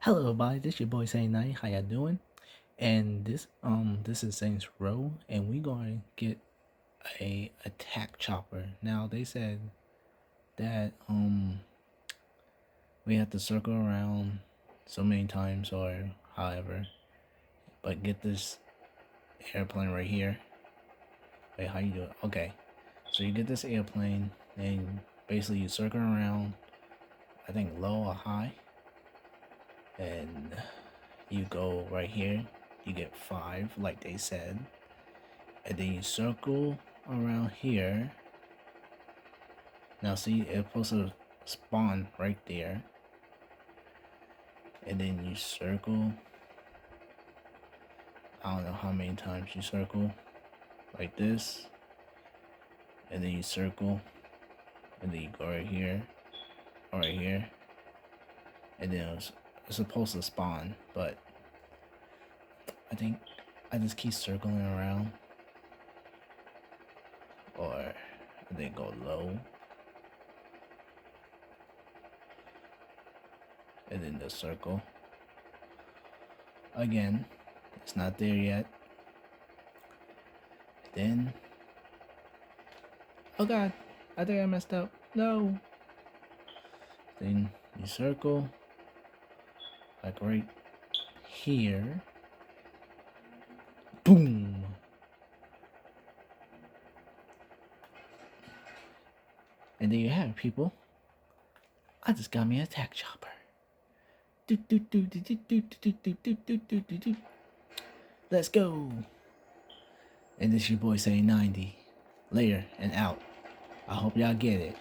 Hello everybody, this your boy ceddy90. How y'all doing? And this is Saints Row, and we going to get a attack chopper. Now they said that we have to circle around so many times or however, but get this airplane right here. Wait, how you do it? Okay, so you get this airplane and basically you circle around, I think low or high, and you go right here, you get 5 like they said, and then you circle around here. Now see, it's supposed to spawn right there, and then you circle, I don't know how many times you circle like this, and then you circle, and then you go right here or right here, and then it's supposed to spawn, but I think I just keep circling around, or then go low, and then the circle again. It's not there yet. Then, oh god, I think I messed up. No. Then you circle like right here. Boom. And there you have it, people. I just got me an attack chopper. Let's go. And this your boy ceddy90. Later and out. I hope y'all get it.